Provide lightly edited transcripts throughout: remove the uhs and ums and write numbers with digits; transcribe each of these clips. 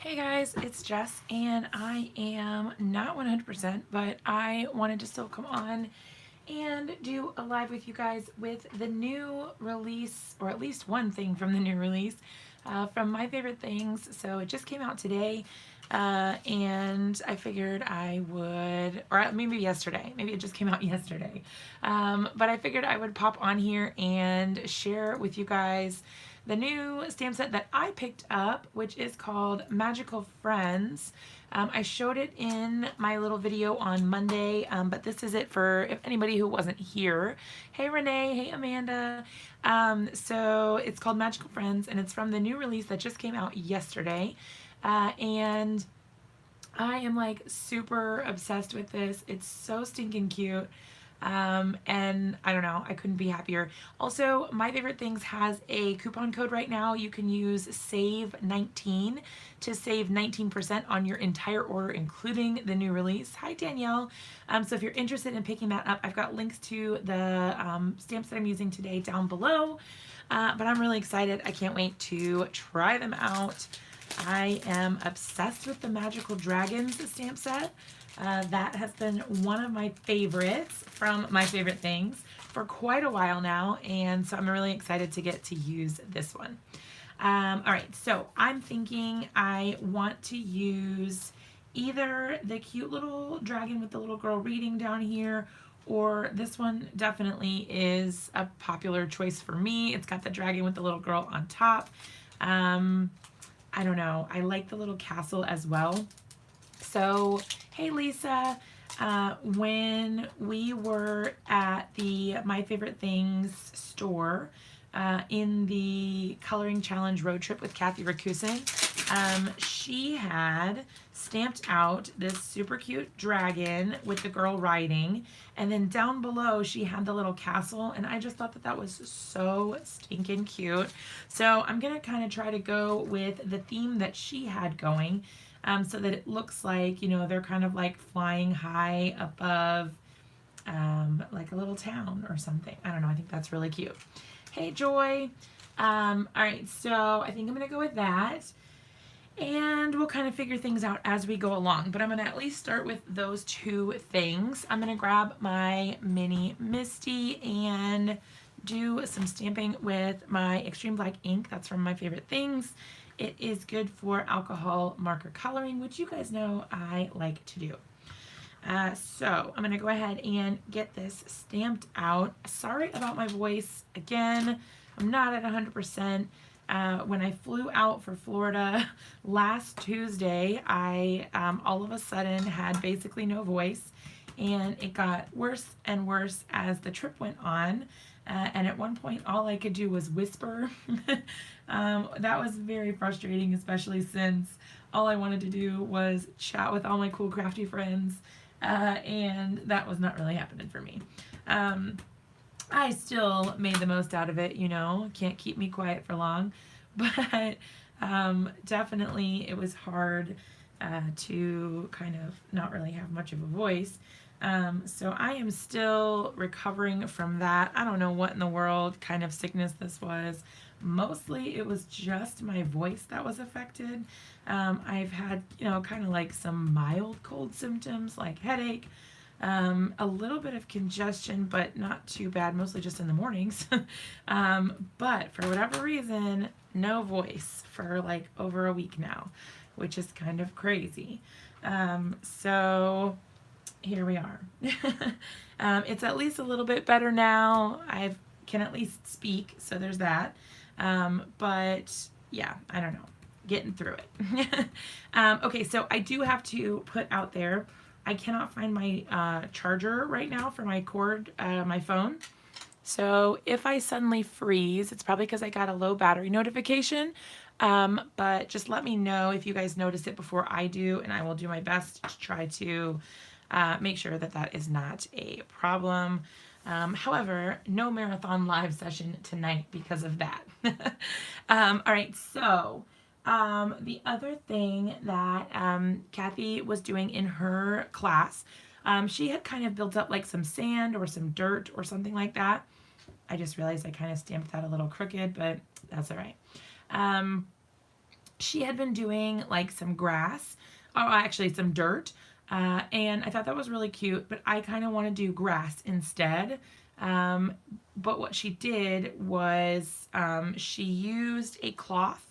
Hey guys, it's Jess, and I am not 100%, but I wanted to still come on and do a live with you guys with the new release, or at least one thing from the new release, from My Favorite Things. So it just came out today, and I figured I would, or maybe yesterday, maybe it just came out yesterday, but I figured I would pop on here and share with you guys the new stamp set that I picked up, which is called Magical Friends. I showed it in my little video on Monday, but this is it for if anybody who wasn't here. Hey Renee, hey Amanda. So it's called Magical Friends, and it's from the new release that just came out yesterday. And I am like super obsessed with this. It's so stinking cute. And I don't know, I couldn't be happier. Also, My Favorite Things has a coupon code right now. You can use SAVE19 to save 19% on your entire order, including the new release. Hi, Danielle. So if you're interested in picking that up, I've got links to the stamps that I'm using today down below. But I'm really excited. I can't wait to try them out. I am obsessed with the Magical Dragons stamp set. That has been one of my favorites from My Favorite Things for quite a while now, and so I'm really excited to get to use this one. All right, so I'm thinking I want to use either the cute little dragon with the little girl reading down here, or this one definitely is a popular choice for me. It's got the dragon with the little girl on top. I don't know, I like the little castle as well. So, hey Lisa, when we were at the My Favorite Things store in the Coloring Challenge road trip with Kathy Rakusin, she had stamped out this super cute dragon with the girl riding, and then down below she had the little castle, and I just thought that that was so stinking cute. So I'm gonna kind of try to go with the theme that she had going, so that it looks like, you know, they're kind of like flying high above like a little town or something. I don't know, I think that's really cute. Hey Joy. All right, so I think I'm gonna go with that, and we'll kind of figure things out as we go along, but I'm gonna at least start with those two things. I'm gonna grab my mini MISTI and do some stamping with my Extreme Black ink. That's from My Favorite Things. It is good for alcohol marker coloring, which you guys know I like to do. So I'm going to go ahead and get this stamped out. Sorry about my voice. Again, I'm not at 100%. When I flew out for Florida last Tuesday, I all of a sudden had basically no voice, and it got worse and worse as the trip went on. And at one point, all I could do was whisper. That was very frustrating, especially since all I wanted to do was chat with all my cool crafty friends, and that was not really happening for me. I still made the most out of it, you know, can't keep me quiet for long, but definitely it was hard to kind of not really have much of a voice. So I am still recovering from that. I don't know what in the world kind of sickness this was. Mostly it was just my voice that was affected. I've had, you know, kind of like some mild cold symptoms like headache, a little bit of congestion, but not too bad, mostly just in the mornings. But for whatever reason, no voice for like over a week now, which is kind of crazy. So here we are. It's at least a little bit better now. I can at least speak, so there's that. But yeah, I don't know, getting through it. Okay, so I do have to put out there, I cannot find my charger right now for my cord, my phone. So if I suddenly freeze, it's probably because I got a low battery notification. But just let me know if you guys notice it before I do, and I will do my best to try to make sure that that is not a problem. However, no marathon live session tonight because of that. All right, so the other thing that Kathy was doing in her class, she had kind of built up like some sand or some dirt or something like that. I just realized I kind of stamped that a little crooked, but that's all right. she had been doing like some grass, oh, actually some dirt, and I thought that was really cute, but I kind of want to do grass instead. But what she did was she used a cloth.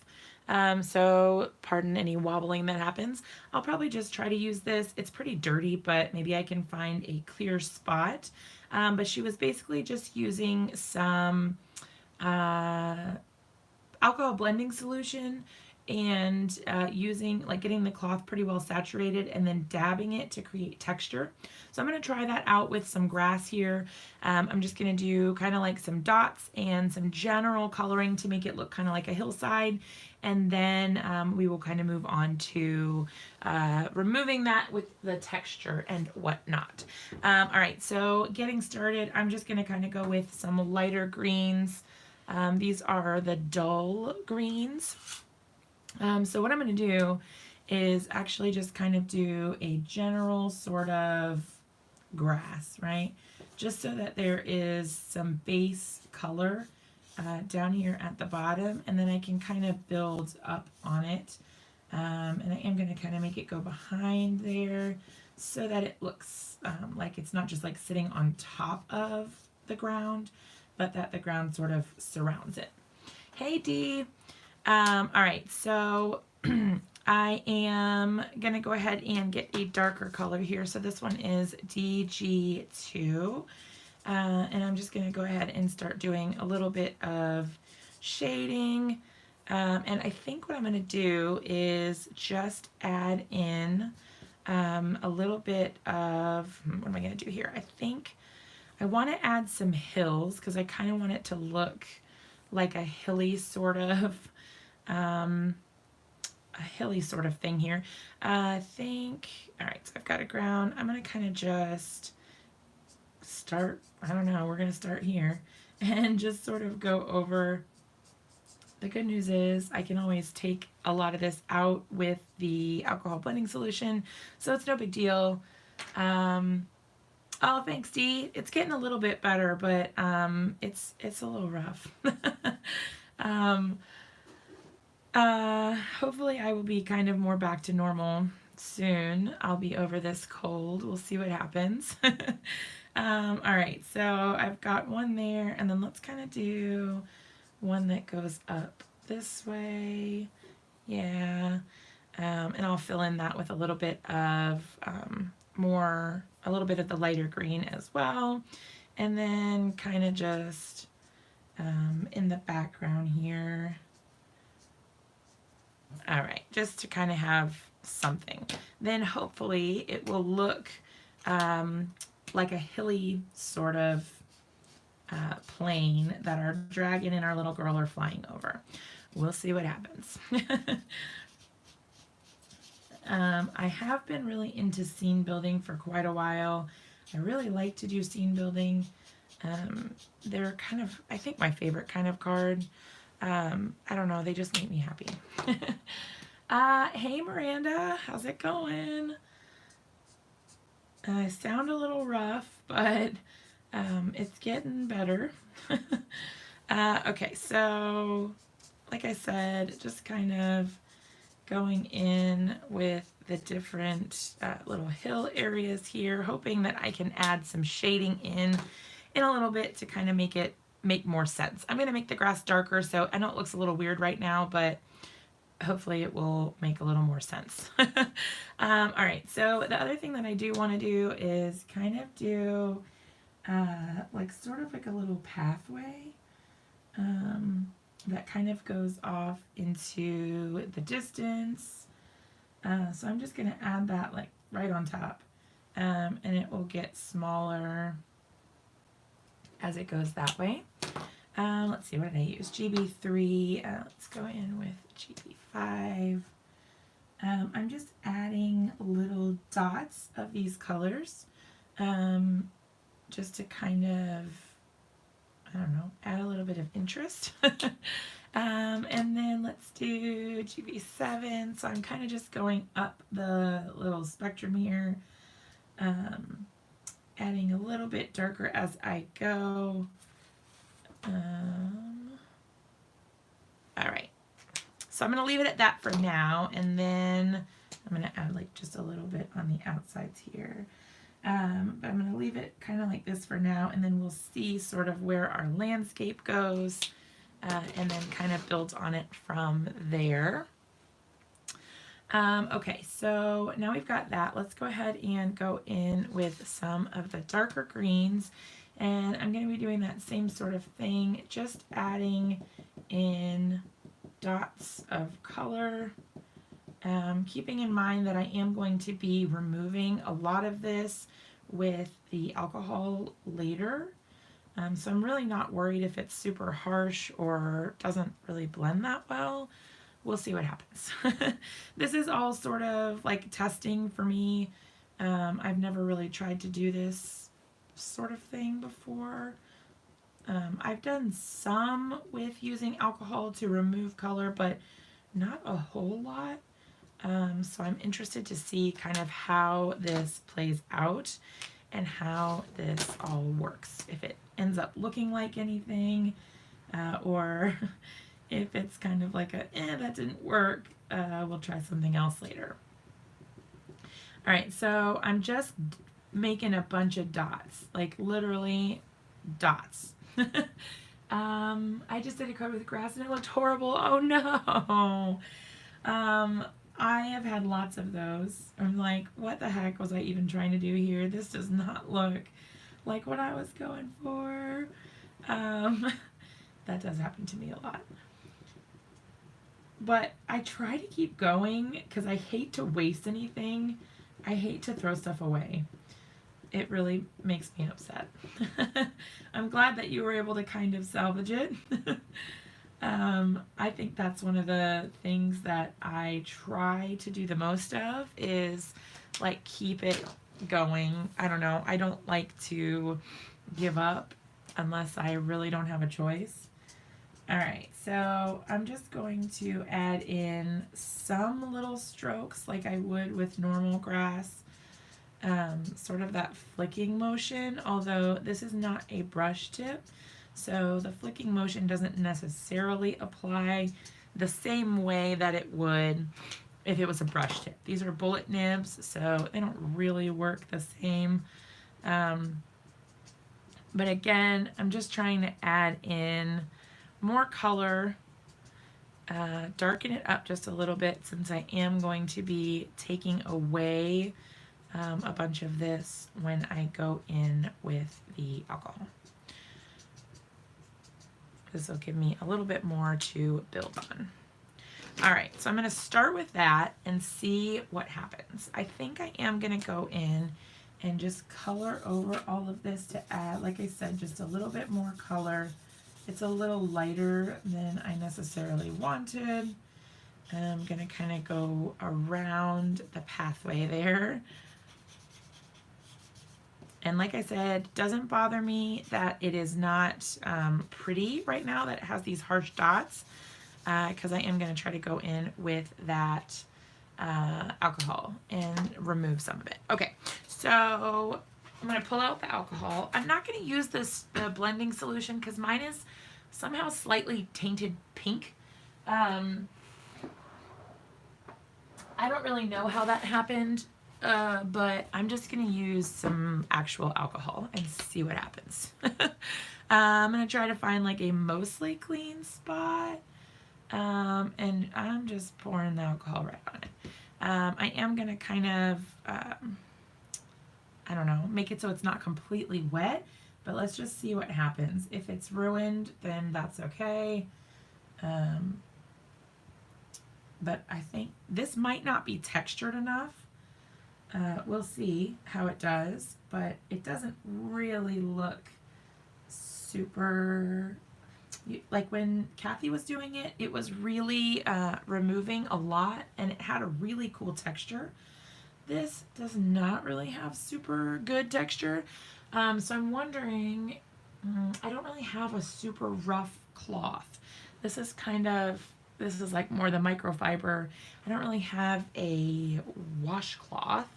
So pardon any wobbling that happens. I'll probably just try to use this. It's pretty dirty, but maybe I can find a clear spot. But she was basically just using some alcohol blending solution and using, like, getting the cloth pretty well saturated and then dabbing it to create texture. So I'm going to try that out with some grass here. I'm just going to do kind of like some dots and some general coloring to make it look kind of like a hillside. And then we will kind of move on to removing that with the texture and whatnot. All right, so getting started, I'm just going to kind of go with some lighter greens. These are the dull greens. So what I'm going to do is actually just kind of do a general sort of grass, right? Just so that there is some base color down here at the bottom, and then I can kind of build up on it. And I am going to kind of make it go behind there so that it looks like it's not just like sitting on top of the ground, but that the ground sort of surrounds it. Hey, Dee. All right, so I am going to go ahead and get a darker color here. So this one is DG2. And I'm just going to go ahead and start doing a little bit of shading. And I think what I'm going to do is just add in a little bit of, what am I going to do here? I think I want to add some hills because I kind of want it to look like a hilly sort of thing here. I think, all right, so I've got a ground. I'm going to kind of just start, I don't know, we're going to start here and just sort of go over. The good news is I can always take a lot of this out with the alcohol blending solution, so it's no big deal. Oh, thanks, Dee. It's getting a little bit better, but it's a little rough. Hopefully I will be kind of more back to normal soon. I'll be over this cold. We'll see what happens. All right, so I've got one there, and then let's kind of do one that goes up this way. Yeah. And I'll fill in that with a little bit of a little bit of the lighter green as well. And then kind of just in the background here. All right, just to kind of have something. Then hopefully it will look like a hilly sort of plane that our dragon and our little girl are flying over. We'll see what happens. I have been really into scene building for quite a while. I really like to do scene building. They're kind of, I think, my favorite kind of card. I don't know, they just make me happy. Hey Miranda, how's it going? I sound a little rough, but it's getting better. Okay, so like I said, just kind of going in with the different little hill areas here, hoping that I can add some shading in a little bit to kind of make more sense. I'm going to make the grass darker, so I know it looks a little weird right now, but hopefully it will make a little more sense. All right, so the other thing that I do want to do is kind of do like sort of like a little pathway that kind of goes off into the distance. So I'm just going to add that like right on top, and it will get smaller as it goes that way. Let's see, what did I use? GB3. Let's go in with GB5. I'm just adding little dots of these colors just to kind of, I don't know, add a little bit of interest. And then let's do GB7. So I'm kind of just going up the little spectrum here, adding a little bit darker as I go. All right. So I'm going to leave it at that for now, and then I'm going to add like just a little bit on the outsides here. But I'm going to leave it kind of like this for now, and then we'll see sort of where our landscape goes, and then kind of build on it from there. Okay, so now we've got that. Let's go ahead and go in with some of the darker greens, and I'm going to be doing that same sort of thing, just adding in dots of color. Keeping in mind that I am going to be removing a lot of this with the alcohol later. So I'm really not worried if it's super harsh or doesn't really blend that well. We'll see what happens. This is all sort of like testing for me. I've never really tried to do this sort of thing before. I've done some with using alcohol to remove color, but not a whole lot. So I'm interested to see kind of how this plays out and how this all works. If it ends up looking like anything, or if it's kind of like a, that didn't work, we'll try something else later. All right, so I'm just making a bunch of dots, like literally dots. I just did a coat with grass and it looked horrible. Oh no. I have had lots of those. I'm like, what the heck was I even trying to do here? This does not look like what I was going for. That does happen to me a lot. But I try to keep going because I hate to waste anything. I hate to throw stuff away. It really makes me upset. I'm glad that you were able to kind of salvage it. I think that's one of the things that I try to do the most of is like keep it going. I don't know. I don't like to give up unless I really don't have a choice. All right, so I'm just going to add in some little strokes like I would with normal grass. Sort of that flicking motion, although this is not a brush tip, so the flicking motion doesn't necessarily apply the same way that it would if it was a brush tip. These are bullet nibs, so they don't really work the same. But again, I'm just trying to add in more color, darken it up just a little bit since I am going to be taking away a bunch of this when I go in with the alcohol. This will give me a little bit more to build on. All right, so I'm going to start with that and see what happens. I think I am going to go in and just color over all of this to add, like I said, just a little bit more color. It's a little lighter than I necessarily wanted. I'm going to kind of go around the pathway there. And like I said, it doesn't bother me that it is not pretty right now, that it has these harsh dots, because I am going to try to go in with that alcohol and remove some of it. Okay, so I'm going to pull out the alcohol. I'm not going to use this blending solution because mine is somehow slightly tainted pink. I don't really know how that happened. But I'm just going to use some actual alcohol and see what happens. I'm going to try to find like a mostly clean spot. And I'm just pouring the alcohol right on it. I am going to kind of, I don't know, make it so it's not completely wet, but let's just see what happens. If it's ruined, then that's okay. But I think this might not be textured enough. We'll see how it does, but it doesn't really look super, like when Kathy was doing it, it was really removing a lot and it had a really cool texture. This does not really have super good texture, so I'm wondering, I don't really have a super rough cloth. This is like more the microfiber. I don't really have a washcloth.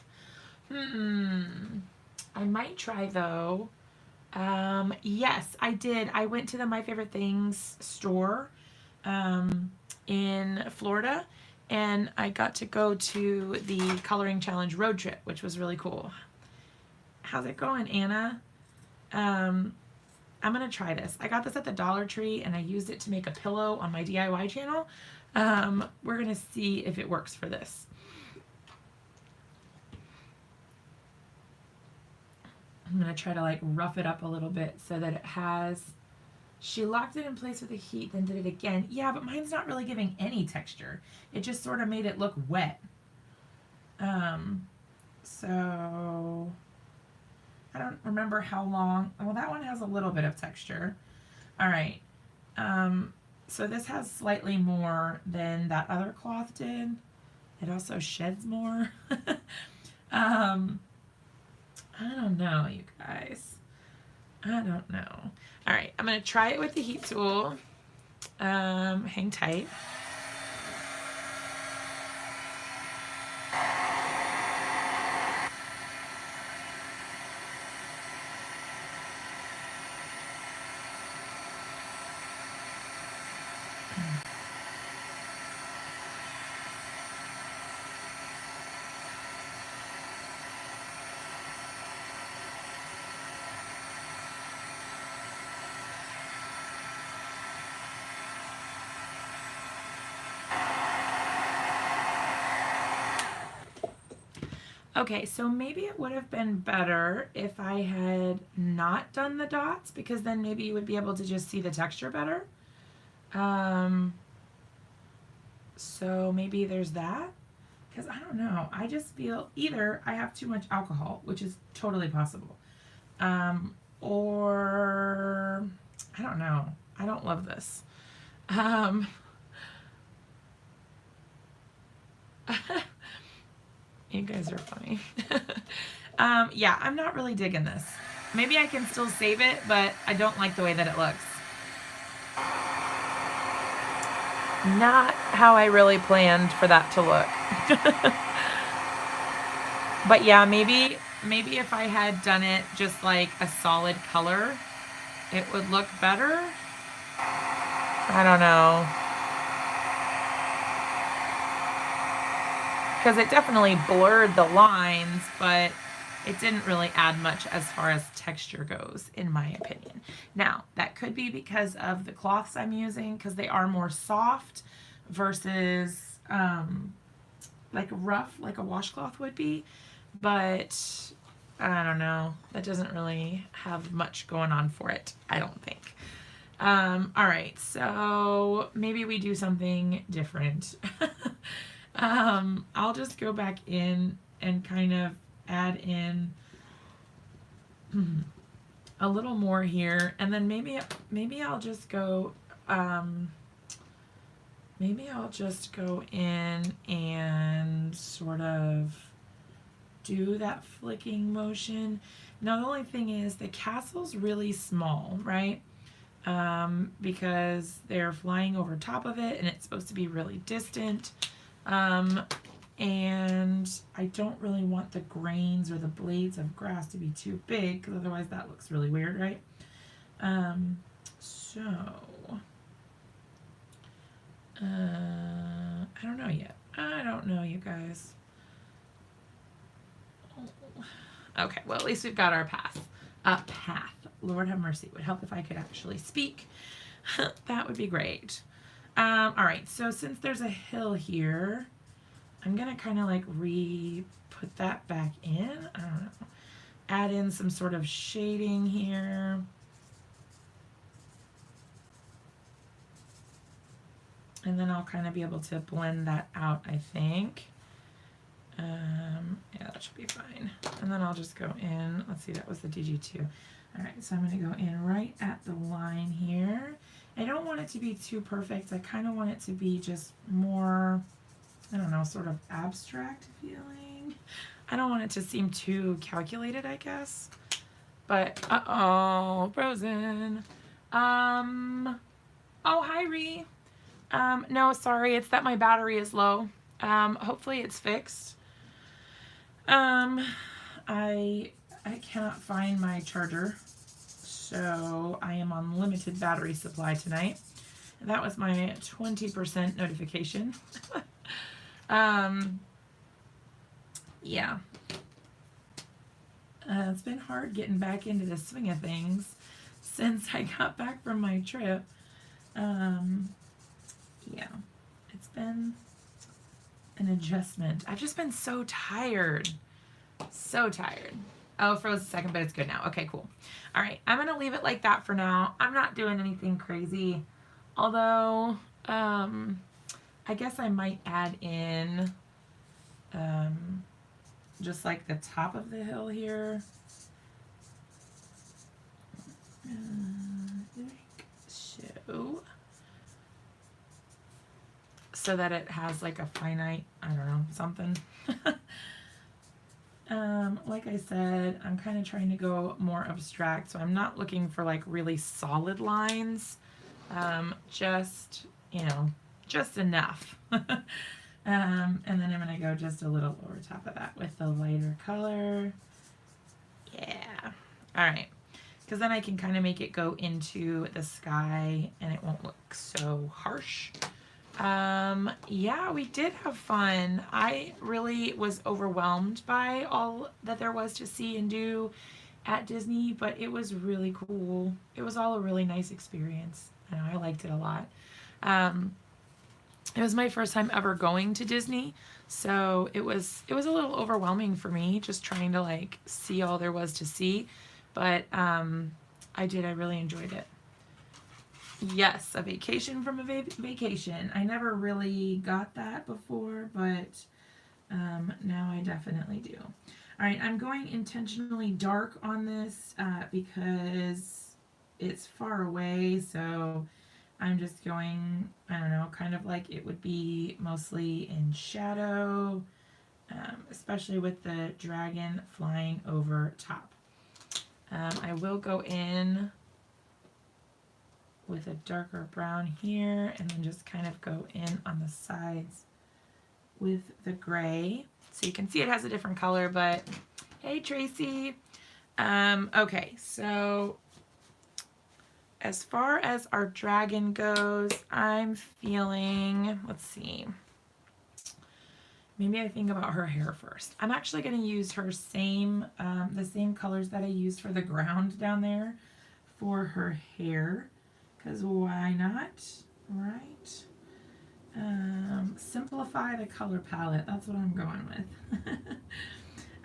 I might try though. Yes, I did. I went to the My Favorite Things store in in Florida, and I got to go to the Coloring Challenge road trip, which was really cool. How's it going, Anna? I'm gonna try this. I got this at the Dollar Tree and I used it to make a pillow on my DIY channel. We're gonna see if it works for this. I'm gonna try to like rough it up a little bit so that it has, she locked it in place with the heat, then did it again. Yeah, but mine's not really giving any texture. It just sort of made it look wet. So I don't remember how long. Well, that one has a little bit of texture. All right. So this has slightly more than that other cloth did. It also sheds more. I don't know, you guys. I don't know. All right, I'm going to try it with the heat tool. Hang tight. Okay, so maybe it would have been better if I had not done the dots, because then maybe you would be able to just see the texture better. So maybe there's that, because I don't know. I just feel either I have too much alcohol, which is totally possible, or I don't know. I don't love this. You guys are funny. Yeah, I'm not really digging this. Maybe I can still save it, but I don't like the way that it looks. Not how I really planned for that to look. But yeah, maybe if I had done it just like a solid color, it would look better. I don't know. Because it definitely blurred the lines, but it didn't really add much as far as texture goes, in my opinion. Now, that could be because of the cloths I'm using, because they are more soft versus like rough, like a washcloth would be. But I don't know. That doesn't really have much going on for it, I don't think. All right, so maybe we do something different. I'll just go back in and kind of add in a little more here, and then maybe I'll just go in and sort of do that flicking motion. Now the only thing is the castle's really small, right? Because they're flying over top of it and it's supposed to be really distant. And I don't really want the grains or the blades of grass to be too big, because otherwise that looks really weird, right? So I don't know yet. I don't know, you guys. Okay, well, at least we've got our path. Lord have mercy. It would help if I could actually speak. That would be great. All right, so since there's a hill here, I'm gonna kind of like put that back in. I don't know. Add in some sort of shading here. And then I'll kind of be able to blend that out, I think. Yeah, that should be fine. And then I'll just go in. Let's see, that was the DG2. All right, so I'm going to go in right at the line here. I don't want it to be too perfect. I kind of want it to be just more, I don't know, sort of abstract feeling. I don't want it to seem too calculated, I guess. But, uh-oh, frozen. Oh, hi, Ree. No, sorry, it's that my battery is low. Hopefully it's fixed. I cannot find my charger, so I am on limited battery supply tonight. That was my 20% notification. Yeah. It's been hard getting back into the swing of things since I got back from my trip. Yeah, it's been an adjustment. I've just been so tired. So tired. Oh, froze a second, but it's good now. Okay, cool. All right, I'm going to leave it like that for now. I'm not doing anything crazy. Although, I guess I might add in just like the top of the hill here. So that it has like a finite, I don't know, something. Like I said, I'm kind of trying to go more abstract, so I'm not looking for like really solid lines. Just, you know, just enough. And then I'm going to go just a little over top of that with the lighter color. Yeah. All right. Because then I can kind of make it go into the sky and it won't look so harsh. Yeah, we did have fun. I really was overwhelmed by all that there was to see and do at Disney, but it was really cool. It was all a really nice experience. I liked it a lot. It was my first time ever going to Disney, so it was a little overwhelming for me just trying to like see all there was to see, but I really enjoyed it. Yes, a vacation from a vacation. I never really got that before, but now I definitely do. All right, I'm going intentionally dark on this because it's far away, so I'm just going, I don't know, kind of like it would be mostly in shadow, especially with the dragon flying over top. I will go in with a darker brown here and then just kind of go in on the sides with the gray. So you can see it has a different color, but hey, Tracy. Okay, so as far as our dragon goes, I'm feeling, let's see, maybe I think about her hair first. I'm actually going to use her same, the same colors that I used for the ground down there for her hair, because why not, right? Simplify the color palette, that's what I'm going with.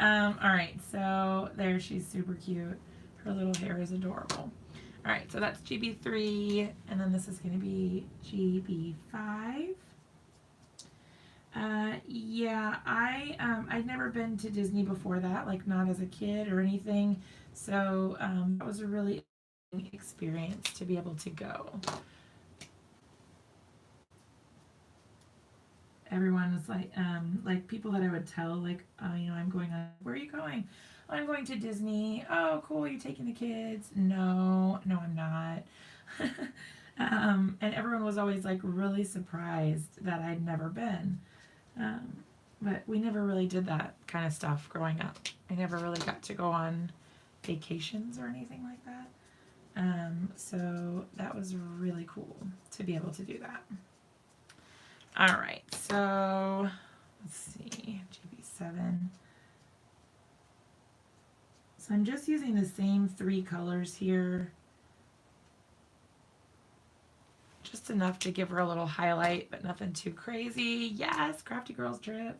All right, so there, she's super cute. Her little hair is adorable. All right, so that's GB3, and then this is going to be GB5. Yeah, I'd never been to Disney before that, like not as a kid or anything, so that was a really experience to be able to go. Everyone was like people that I would tell, like, you know, I'm going on, where are you going? I'm going to Disney. Oh, cool, you taking the kids? No, I'm not. And everyone was always like really surprised that I'd never been. But we never really did that kind of stuff growing up. I never really got to go on vacations or anything like that. So that was really cool to be able to do that. All right, so let's see, GB7. So I'm just using the same 3 colors here. Just enough to give her a little highlight, but nothing too crazy. Yes, Crafty Girls trip.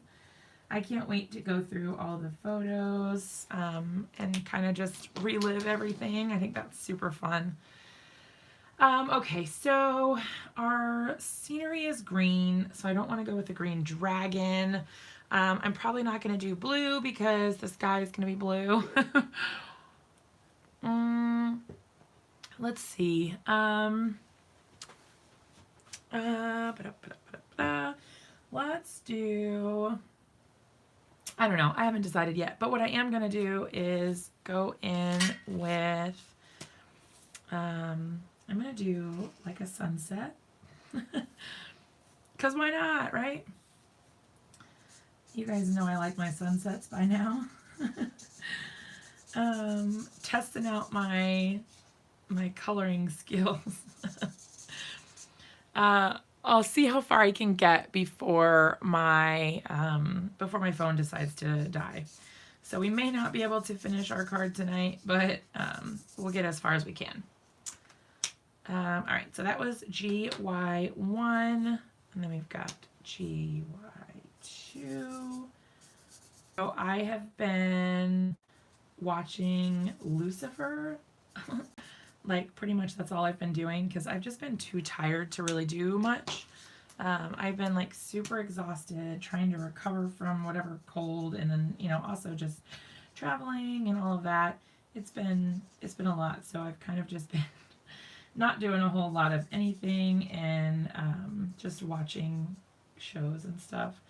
I can't wait to go through all the photos and kind of just relive everything. I think that's super fun. Okay, so our scenery is green, so I don't want to go with the green dragon. I'm probably not going to do blue because the sky is going to be blue. Let's see. Let's do, I don't know, I haven't decided yet, but what I am going to do is go in with, I'm going to do like a sunset, because why not, right? You guys know I like my sunsets by now. Testing out my coloring skills. I'll see how far I can get before my phone decides to die. So we may not be able to finish our card tonight, but we'll get as far as we can. All right, so that was GY1, and then we've got GY2. So I have been watching Lucifer. Like pretty much that's all I've been doing because I've just been too tired to really do much. I've been like super exhausted trying to recover from whatever cold, and then also just traveling and all of that. It's been a lot, so I've kind of just been not doing a whole lot of anything and just watching shows and stuff.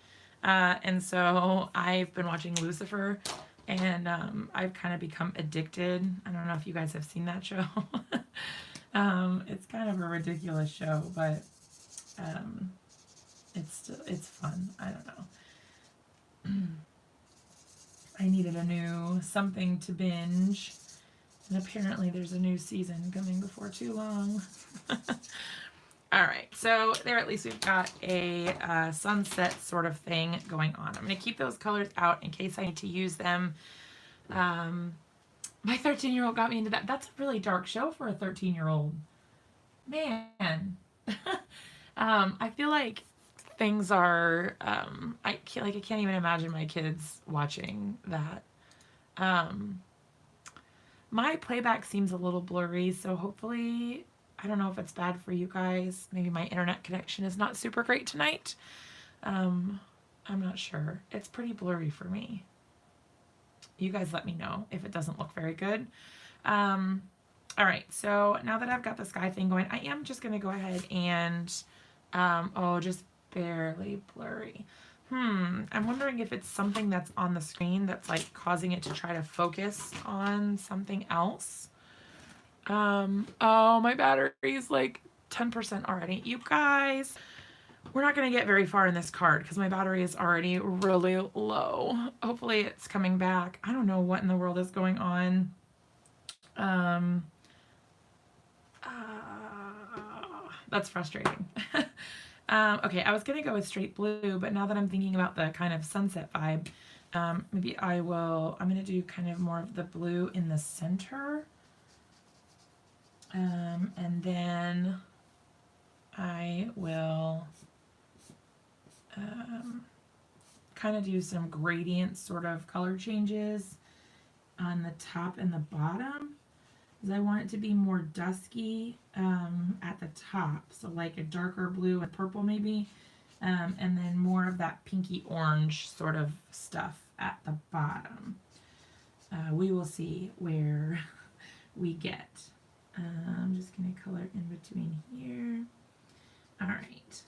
And so I've been watching Lucifer, and I've kind of become addicted. I don't know if you guys have seen that show. It's kind of a ridiculous show, but it's fun. I don't know. I needed a new something to binge, and apparently there's a new season coming before too long. All right, so there at least we've got a sunset sort of thing going on. I'm going to keep those colors out in case I need to use them. My 13-year-old got me into that. That's a really dark show for a 13-year-old. Man. I feel like things are, I can't even imagine my kids watching that. My playback seems a little blurry, so hopefully, I don't know if it's bad for you guys. Maybe my internet connection is not super great tonight. I'm not sure. It's pretty blurry for me. You guys let me know if it doesn't look very good. All right, so now that I've got the sky thing going, I am just going to go ahead and, just barely blurry. I'm wondering if it's something that's on the screen that's like causing it to try to focus on something else. Oh, my battery is like 10% already. You guys, we're not going to get very far in this card because my battery is already really low. Hopefully it's coming back. I don't know what in the world is going on. That's frustrating. Okay, I was going to go with straight blue, but now that I'm thinking about the kind of sunset vibe, maybe I'm going to do kind of more of the blue in the center. And then I will kind of do some gradient sort of color changes on the top and the bottom, because I want it to be more dusky at the top, so like a darker blue and purple maybe, and then more of that pinky orange sort of stuff at the bottom. We will see where we get. I'm just going to color in between here. All right.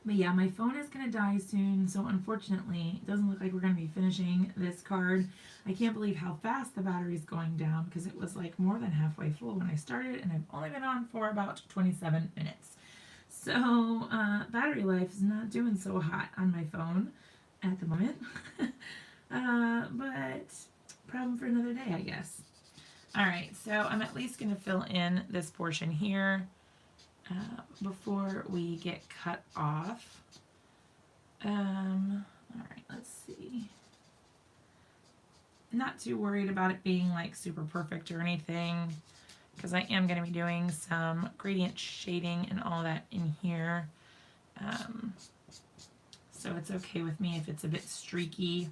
But yeah, my phone is going to die soon, so unfortunately, it doesn't look like we're going to be finishing this card. I can't believe how fast the battery is going down, because it was like more than halfway full when I started, and I've only been on for about 27 minutes. So, battery life is not doing so hot on my phone at the moment. But problem for another day, I guess. All right, so I'm at least going to fill in this portion here before we get cut off. All right, let's see. Not too worried about it being like super perfect or anything, because I am going to be doing some gradient shading and all that in here. So it's okay with me if it's a bit streaky.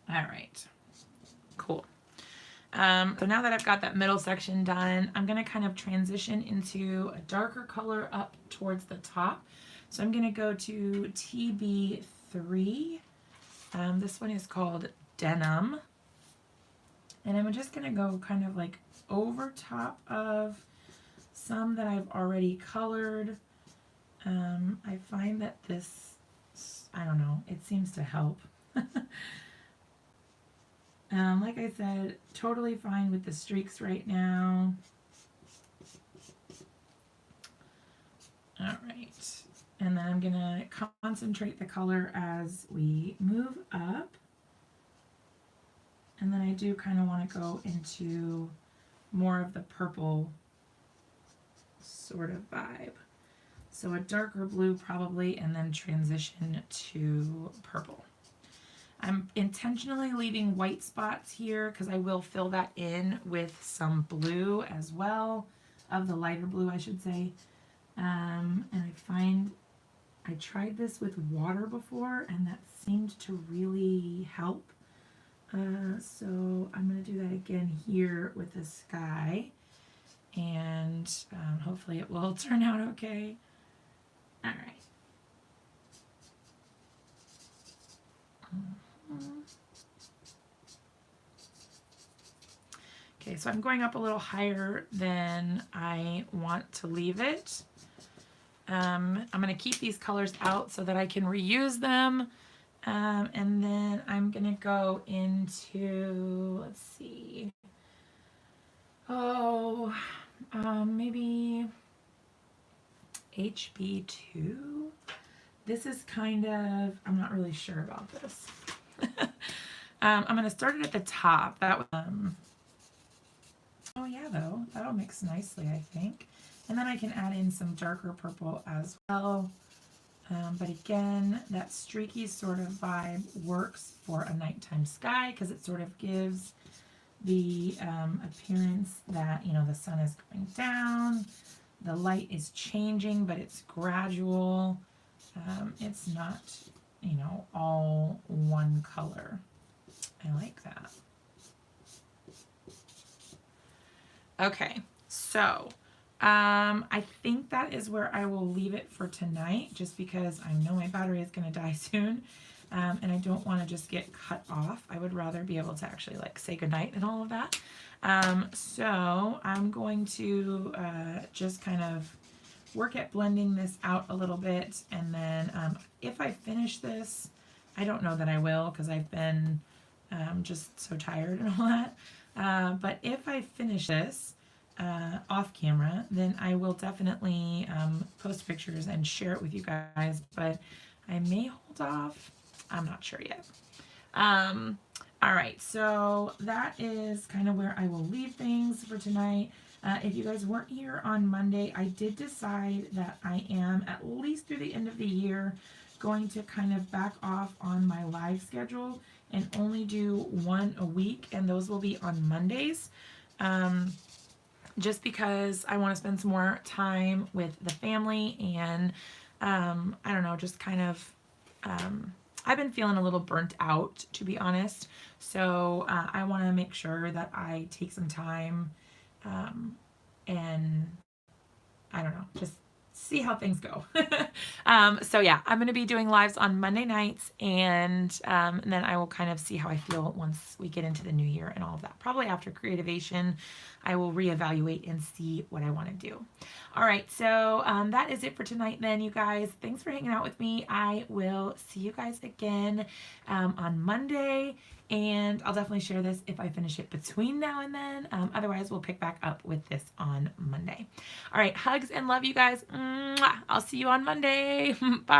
All right, cool. So now that I've got that middle section done, I'm going to kind of transition into a darker color up towards the top. So I'm going to go to TB3. This one is called Denim. And I'm just going to go kind of like over top of some that I've already colored. I find that this, I don't know, it seems to help. Like I said, totally fine with the streaks right now. All right. And then I'm going to concentrate the color as we move up. And then I do kind of want to go into more of the purple sort of vibe. So a darker blue probably, and then transition to purple. I'm intentionally leaving white spots here because I will fill that in with some blue as well, of the lighter blue I should say. And I find I tried this with water before and that seemed to really help. So I'm going to do that again here with the sky, and hopefully it will turn out okay. All right. Okay, so I'm going up a little higher than I want to leave it. I'm going to keep these colors out so that I can reuse them. And then I'm going to go into, let's see, maybe HB2. This is kind of, I'm not really sure about this. I'm going to start it at the top. That oh yeah, though, that'll mix nicely, I think. And then I can add in some darker purple as well. But again, that streaky sort of vibe works for a nighttime sky because it sort of gives the appearance that, you know, the sun is going down, the light is changing, but it's gradual. It's not, you know, all one color. I like that. Okay, so I think that is where I will leave it for tonight, just because I know my battery is going to die soon, and I don't want to just get cut off. I would rather be able to actually like say goodnight and all of that. So I'm going to just kind of work at blending this out a little bit, and then if I finish this, I don't know that I will because I've been just so tired and all that, but if I finish this off camera, then I will definitely post pictures and share it with you guys, but I may hold off. I'm not sure yet. All right, so that is kind of where I will leave things for tonight. If you guys weren't here on Monday, I did decide that I am, at least through the end of the year, going to kind of back off on my live schedule and only do one a week, and those will be on Mondays. Just because I want to spend some more time with the family, and I don't know, just kind of I've been feeling a little burnt out, to be honest, so I want to make sure that I take some time and I don't know, just see how things go. So yeah, I'm going to be doing lives on Monday nights, and then I will kind of see how I feel once we get into the new year and all of that. Probably after Creativation, I will reevaluate and see what I want to do. All right, so that is it for tonight then, you guys. Thanks for hanging out with me. I will see you guys again on Monday, and I'll definitely share this if I finish it between now and then. Otherwise, we'll pick back up with this on Monday. All right, hugs and love, you guys. Mwah! I'll see you on Monday. Bye.